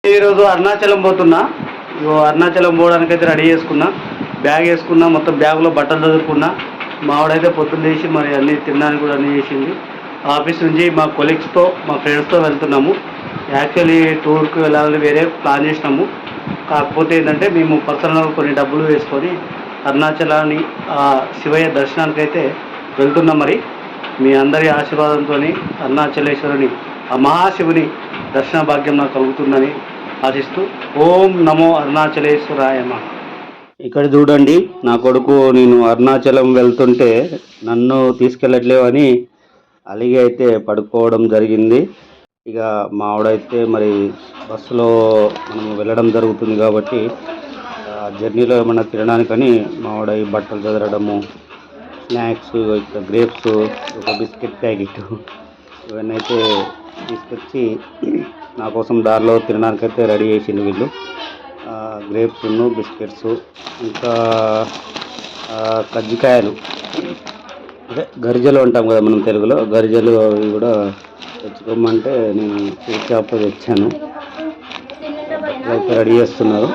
ఈరోజు అరుణాచలం పోతున్నా. అరుణాచలం పోవడానికైతే రెడీ చేసుకున్నా, బ్యాగ్ వేసుకున్నా, మొత్తం బ్యాగ్లో బట్టలు చదువుకున్నా. మావాడైతే పొద్దున్న లేచి మరి అన్నీ తినడానికి కూడా అన్నీ చేసింది. ఆఫీస్ నుంచి మా కొలీగ్స్తో మా ఫ్రెండ్స్తో వెళ్తున్నాము. యాక్చువల్లీ టూర్కి వెళ్ళాలని వేరే ప్లాన్ చేసినాము. కాకపోతే ఏంటంటే మేము పర్సనల్గా కొన్ని డబ్బులు వేసుకొని అరుణాచలాన్ని శివయ్య దర్శనానికి అయితే వెళ్తున్నాం. మరి మీ అందరి ఆశీర్వాదంతో అరుణాచలేశ్వరుని ఆ మహాశివుని దర్శన భాగ్యం నాకు కలుగుతుందని ఆశిస్తూ ఓం నమో అరుణాచలేశ్వరాయమ. ఇక్కడ చూడండి, నా కొడుకు నేను అరుణాచలం వెళ్తుంటే నన్ను తీసుకెళ్ళట్లేవని అలిగి అయితే పడుకోవడం జరిగింది. ఇక మావిడైతే మరి బస్సులో మనం వెళ్ళడం జరుగుతుంది కాబట్టి జర్నీలో ఏమన్నా తినడానికని మావిడ ఈ బట్టలు చదరడము, స్నాక్స్, ఇక గ్రేప్స్, ఒక బిస్కెట్ ప్యాకెట్ ఇవన్నీ అయితే తీసుకొచ్చి నా కోసం దారిలో తినడానికైతే రెడీ చేసిండు వీళ్ళు. గ్రేప్స్, బిస్కెట్స్, ఇంకా కజ్జికాయలు, అదే గరిజలు అంటాం కదా మనం తెలుగులో, గరిజలు అవి కూడా తెచ్చుకోమంటే నేను స్వీట్ షాప్లో తెచ్చాను. అయితే రెడీ చేస్తున్నారు.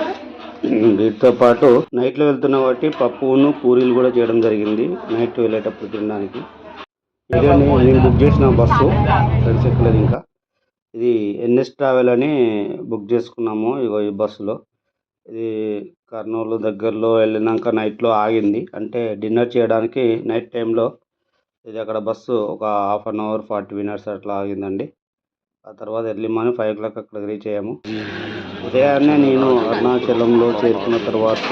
వీటితో పాటు నైట్లో వెళ్తున్న కాబట్టి పప్పును పూరీలు కూడా చేయడం జరిగింది నైట్ వెళ్ళేటప్పుడు తినడానికి. ఇదేంటి నేను బుక్ చేసిన బస్సు, ఫ్రెండ్స్ ఎక్కలేదు ఇంకా. ఇది ఎన్ఎస్ ట్రావెల్ అని బుక్ చేసుకున్నాము. ఇగో ఈ బస్సులో ఇది కర్నూలు దగ్గరలో వెళ్ళినాక నైట్లో ఆగింది, అంటే డిన్నర్ చేయడానికి నైట్ టైంలో. ఇది అక్కడ బస్సు ఒక 1/2 అవర్ 40 మినిట్స్ అట్లా ఆగిందండి. ఆ తర్వాత ఎర్లీ మార్నింగ్ 5 o'clock అక్కడ రీచ్ అయ్యాము. ఉదయాన్నే నేను అరుణాచలంలో చేరుకున్న తర్వాత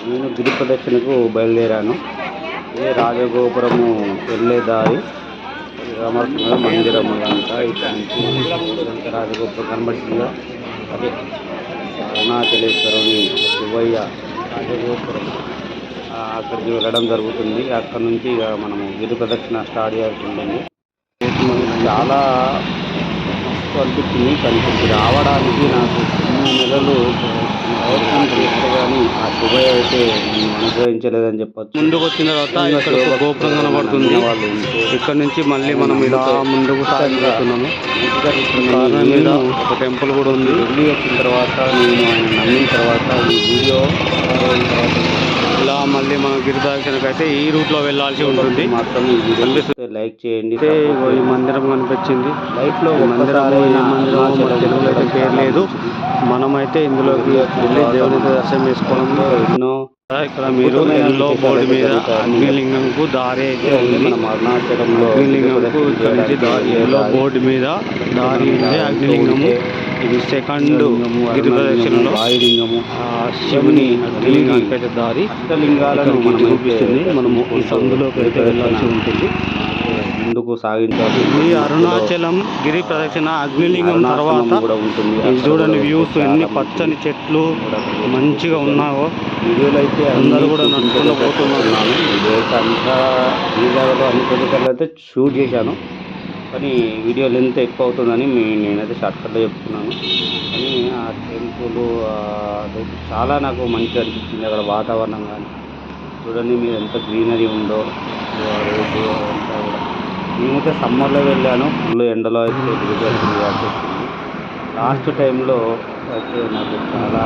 నేను గిరి ప్రదక్షిణకు బయలుదేరాను. ఇది రాజగోపురము వెళ్ళే దారి, రామకృష్ణ మందిరం అంతా. ఇక్కడ నుంచి రాజగోపురం కనబడుతుందా, అదే అరుణాచలేశ్వరుని శివయ్య రాజగోపురం. అక్కడికి వెళ్ళడం జరుగుతుంది. అక్కడ నుంచి ఇక మనము గిరి ప్రదక్షిణ స్టార్ట్ చేయాల్సి ఉంటుంది. చాలా మస్తు అనిపించింది. కనిపించి రావడానికి నాకు 3 నెలలు ప్రయత్నం చేస్తే కానీ ఆ శివయ్య అయితే అనుగ్రహించలేదని చెప్పచ్చు. ముందుకు వచ్చిన తర్వాత ఇక్కడ ఒక గోపురం కనబడుతుంది. వాళ్ళు ఇక్కడ నుంచి మళ్ళీ మనం ఇలా ముందుకు సాగిపోతున్నాము. మీద ఒక టెంపుల్ కూడా ఉంది. వెళ్ళి వచ్చిన తర్వాత నేను ఆయన నమ్మిన తర్వాత ఈ వీడియో ఇలా మళ్ళీ మనం గిరి ప్రదక్షిణకు అయితే ఈ రూట్లో వెళ్ళాల్సి ఉంటుంది. మాత్రం ఈ వీడియో లైక్ చేయండి. ఈ మందిరం కనిపించింది. లైఫ్లో మందిరం తెలుగులో అయితే పేరు లేదు. మనమైతే ఇందులోకి వెళ్ళి దేవుని దర్శనం చేసుకోవడంలో ఎన్నో. ఇక్కడ మీరు ఎల్లో బోర్డు మీద అగ్నిలింగంకు దారి అయితే ఉంది. మనం అరుణాచలంలో అగ్నిలింగంకు ఇక్కడ నుంచి దారి, ఎల్లో బోర్డు మీద దారి ఉంది. అగ్నిలింగము ఇది సెకండ్ గిరి ప్రదక్షిణలో వాయులింగము, శివుని అగ్నిలింగానికి అయితే దారి. అష్టలింగాలను మనం చూపిస్తుంది. మనము ఈ సందులోకి అయితే వెళ్ళాల్సి ఉంటుంది, ముందుకు సాగించాలి. ఈ అరుణాచలం గిరి ప్రదక్షిణ అగ్నిలింగం తర్వాత కూడా ఉంటుంది. చూడండి వ్యూస్, ఎన్ని పచ్చని చెట్లు మంచిగా ఉన్నావో. వీడియోలు అయితే అందరూ కూడా నడుచుకుంటూ పోతున్నాను. వీడియోస్ అంతా ఈ జాగాలో అన్ని ప్రదేశాల్లో అయితే షూట్ చేశాను, కానీ వీడియో లెంత్ ఎక్కువ అవుతుందని నేనైతే షార్ట్కట్లో చెప్తున్నాను. కానీ ఆ టెంపుల్ అదైతే చాలా నాకు మంచిగా అనిపించింది. అక్కడ వాతావరణం కానీ చూడండి మీరు, ఎంత గ్రీనరీ ఉందో. రోడ్డు అంతా కూడా. నేనైతే సమ్మర్లో వెళ్ళాను, ఫుల్ ఎండలో అయితే దిగజాల్సి వచ్చింది. లాస్ట్ టైంలో అయితే నాకు చాలా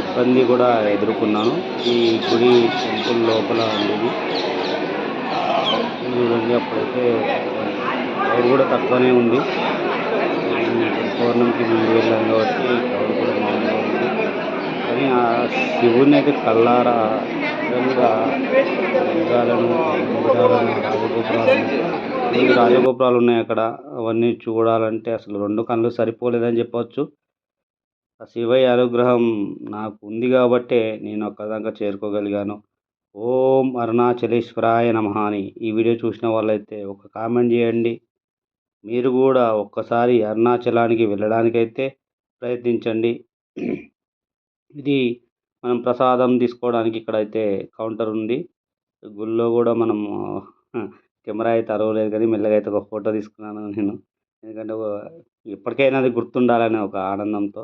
ఇబ్బంది కూడా ఎదుర్కొన్నాను. ఈ గుడి టెంపుల్ లోపల ఉండేది చూడండి. అప్పుడైతే క్రౌడ్ కూడా తక్కువనే ఉంది. పౌర్ణమికి ముందు వెళ్ళాను కాబట్టి క్రౌడ్ కూడా మామూలుగా ఉంది. కానీ ఆ శివుని అయితే కళ్ళారా నిజంగా లింగాలను, మందిరాలను, రాజగోపురాలు ఉన్నాయి అక్కడ. అవన్నీ చూడాలంటే అసలు 2 కళ్ళు సరిపోలేదని చెప్పవచ్చు. ఆ శివయ్య అనుగ్రహం నాకు ఉంది కాబట్టే నేను ఒక్కదాకా చేరుకోగలిగాను. ఓం అరుణాచలేశ్వరాయ నమః అని ఈ వీడియో చూసిన వాళ్ళైతే ఒక కామెంట్ చేయండి. మీరు కూడా ఒక్కసారి అరుణాచలానికి వెళ్ళడానికైతే ప్రయత్నించండి. ఇది మనం ప్రసాదం తీసుకోవడానికి ఇక్కడైతే కౌంటర్ ఉంది. గుళ్ళో కూడా మనం కెమెరా అయితే అరవలేదు, కానీ మెల్లగా అయితే ఒక ఫోటో తీసుకున్నాను నేను. ఎందుకంటే ఎప్పటికైనా అది గుర్తుండాలనే ఒక ఆనందంతో.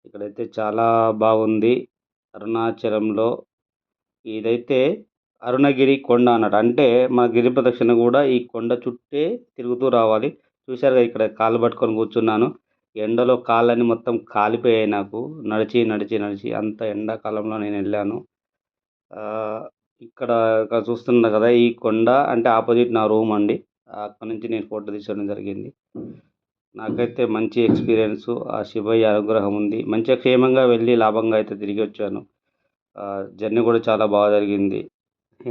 ఇక్కడైతే చాలా బాగుంది అరుణాచలంలో. ఇదైతే అరుణగిరి కొండ అన్నట్టు, అంటే మన గిరి ప్రదక్షిణ కూడా ఈ కొండ చుట్టే తిరుగుతూ రావాలి. చూశారుగా ఇక్కడ కాళ్ళు పట్టుకొని కూర్చున్నాను. ఎండలో కాళ్ళన్నీ మొత్తం కాలిపోయాయి నాకు. నడిచి, నడిచి, నడిచి అంత ఎండాకాలంలో నేనెళ్ళాను. ఆహ్, ఇక్కడ చూస్తున్నారు కదా! ఈ కొండ అంటే ఆపోజిట్ నా రూమ్ అండి. అక్కడి నుంచి నేను ఫోటో తీసుకోవడం జరిగింది. నాకైతే మంచి ఎక్స్‌పీరియన్సు. ఆ శివయ్య అనుగ్రహం ఉంది. మంచిగా క్షేమంగా వెళ్ళి లాభంగా అయితే తిరిగొచ్చాను. జర్నీ కూడా చాలా బాగా జరిగింది.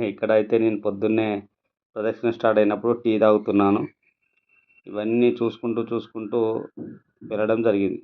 ఇక్కడైతే నేను పొద్దున్నే ప్రదక్షిణ స్టార్ట్ అయినప్పుడు టీ తాగుతున్నాను. ఇవన్నీ చూసుకుంటూ, చూసుకుంటూ వెళ్ళడం జరిగింది.